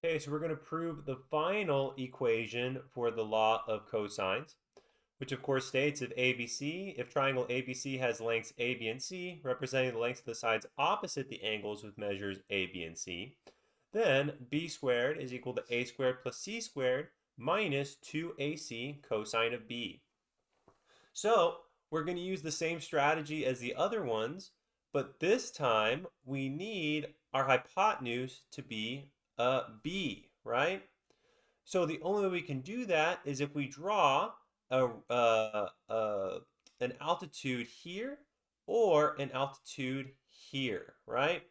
Okay, so we're going to prove the final equation for the law of cosines, which of course states if triangle ABC has lengths A, B, and C, representing the lengths of the sides opposite the angles with measures A, B, and C, then B squared is equal to A squared plus C squared minus 2AC cosine of B. So we're going to use the same strategy as the other ones, but this time we need our hypotenuse to be B, right? So the only way we can do that is if we draw an altitude here or an altitude here, right?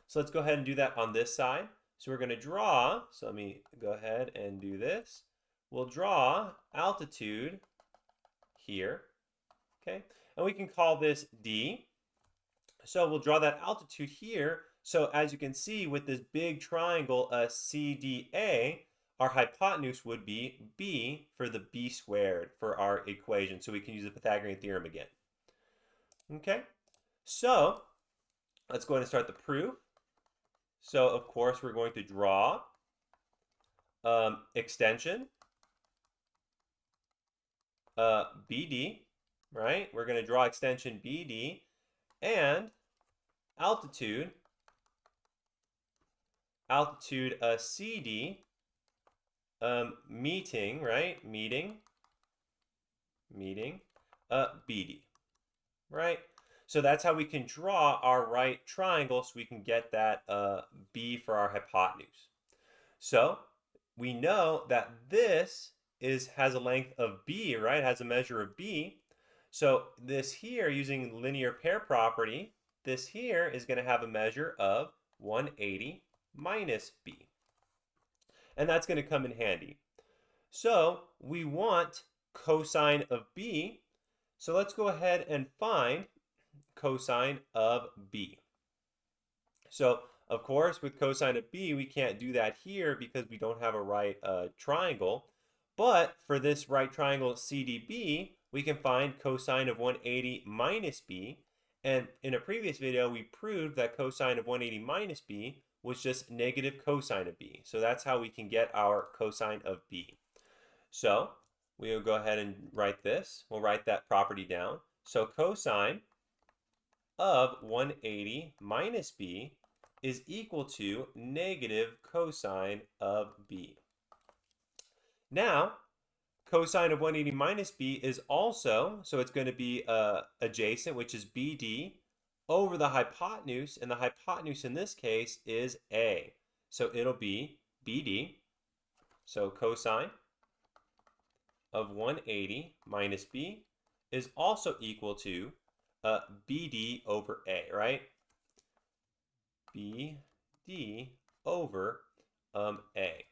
So let's go ahead and do that on this side. So we're going to draw, so let me go ahead and do this. We'll draw altitude here, okay? And we can call this D. So we'll draw that altitude here. So as you can see with this big triangle CDA, our hypotenuse would be B for the B squared for our equation. So we can use the Pythagorean theorem again. Okay, so let's go ahead and start the proof. So of course we're going to draw extension BD, right? We're going to draw extension BD and altitude CD, meeting, right? Meeting, BD, right? So that's how we can draw our right triangle so we can get that B for our hypotenuse. So we know that this has a length of B, right? It has a measure of B. So this here, using linear pair property, this here is going to have a measure of 180 minus B. And that's going to come in handy. So we want cosine of B. So let's go ahead and find cosine of B. So of course, with cosine of B, we can't do that here because we don't have a right triangle. But for this right triangle CDB, we can find cosine of 180 minus B. And in a previous video, we proved that cosine of 180 minus B was just negative cosine of B. So that's how we can get our cosine of B. So we'll go ahead and write this. We'll write that property down. So cosine of 180 minus B is equal to negative cosine of B. Now, cosine of 180 minus B is also, so it's going to be adjacent, which is BD, over the hypotenuse, and the hypotenuse in this case is A. So it'll be BD, so cosine of 180 minus B is also equal to BD over A, right? BD over A.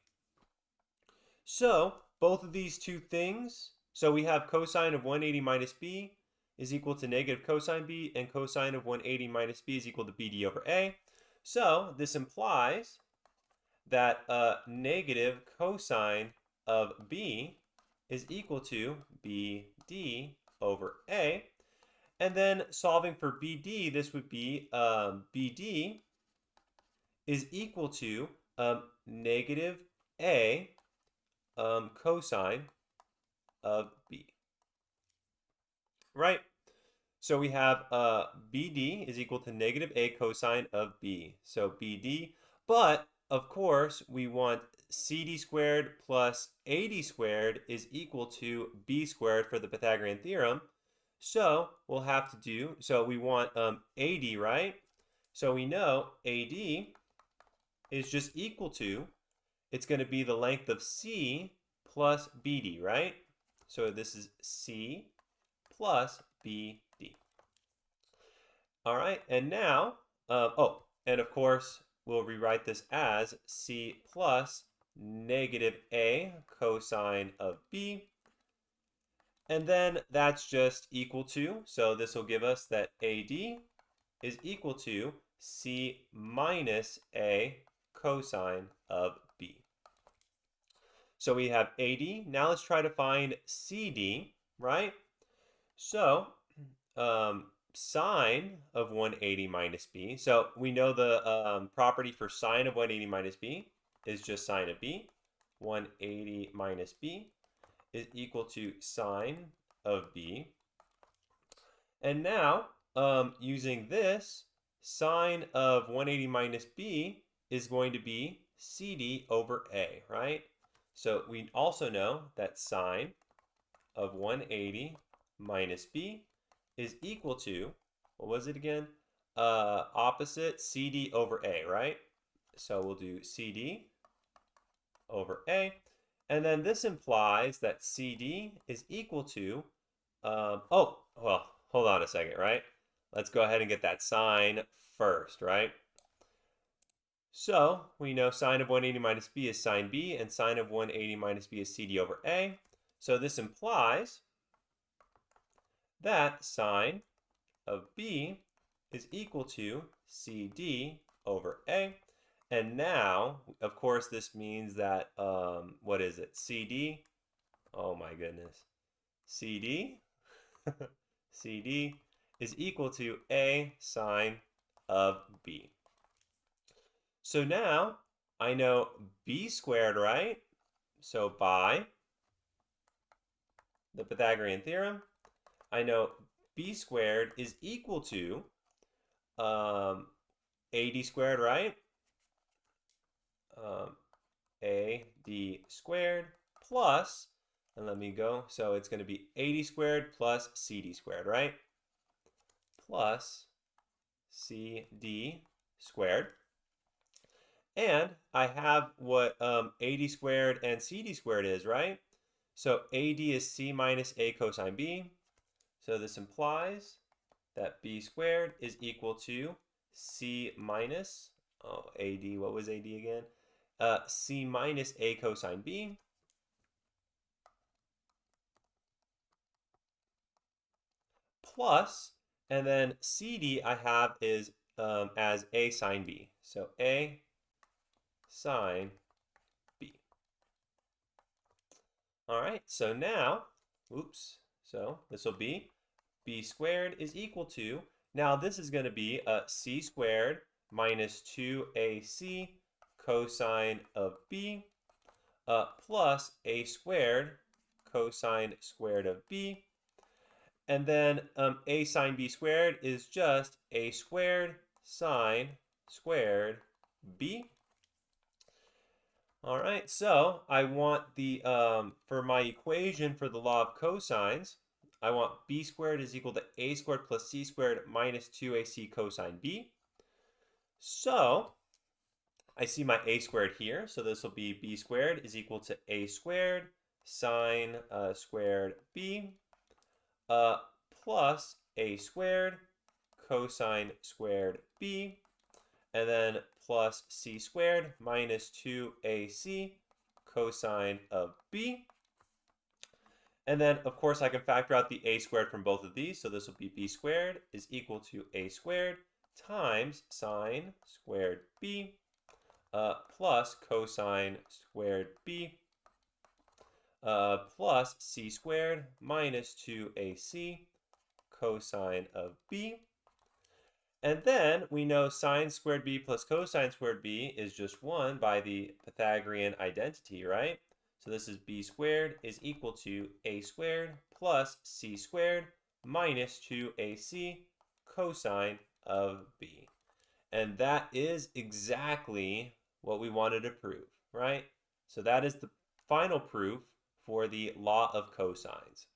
So both of these two things, so we have cosine of 180 minus B is equal to negative cosine B, and cosine of 180 minus B is equal to BD over A. So this implies that negative cosine of B is equal to BD over A. And then solving for BD, this would be BD is equal to negative A cosine of B. Right? So we have BD is equal to negative A cosine of B. So BD, but of course we want CD squared plus AD squared is equal to B squared for the Pythagorean theorem. So we'll have to do, so we want AD, right? So we know AD is just equal to, it's going to be the length of C plus BD, right? So this is C plus BD. All right, and now, and of course, we'll rewrite this as C plus negative A cosine of B. And then that's just equal to, so this will give us that AD is equal to C minus A cosine of B. So we have AD. Now let's try to find CD, right? So sine of 180 minus B. So we know the property for sine of 180 minus B is just sine of b. 180 minus b is equal to sine of b. And now, using this, sine of 180 minus b is going to be CD over A, right? So we also know that sine of 180 minus b is equal to, what was it again? Opposite CD over A, right? So we'll do CD over A. And then this implies that CD is equal to, oh, well, hold on a second, right? Let's go ahead and get that sine first, right? So we know sine of 180 minus b is sine b, and sine of 180 minus b is CD over A. So this implies that sine of b is equal to CD over A. And now, of course, this means that, what is it? CD, oh my goodness. CD, CD is equal to A sine of B. So now I know B squared, right? So by the Pythagorean theorem, I know B squared is equal to AD squared, right? AD squared plus, and let me go, so it's going to be 80 squared plus CD squared, right? Plus CD squared. And I have what 80 squared and CD squared is, right? So AD is C minus A cosine B. So this implies that B squared is equal to C minus, oh, AD, what was AD again? C minus A cosine B. Plus, and then CD I have is as A sine B. So A sine B. All right, so now, oops, so this will be B squared is equal to, now this is going to be C squared minus 2AC cosine of B plus A squared cosine squared of B. And then A sine B squared is just A squared sine squared B. All right, so I want the, for my equation for the law of cosines, I want B squared is equal to A squared plus C squared minus 2AC cosine B. So I see my A squared here, so this will be B squared is equal to A squared sine squared B plus A squared cosine squared B, and then plus C squared minus 2AC cosine of B. And then, of course, I can factor out the A squared from both of these, so this will be B squared is equal to A squared times sine squared B plus cosine squared B plus C squared minus 2AC cosine of B. And then we know sine squared B plus cosine squared B is just 1 by the Pythagorean identity, right? So this is B squared is equal to A squared plus C squared minus 2AC cosine of B. And that is exactly what we wanted to prove, right? So that is the final proof for the law of cosines.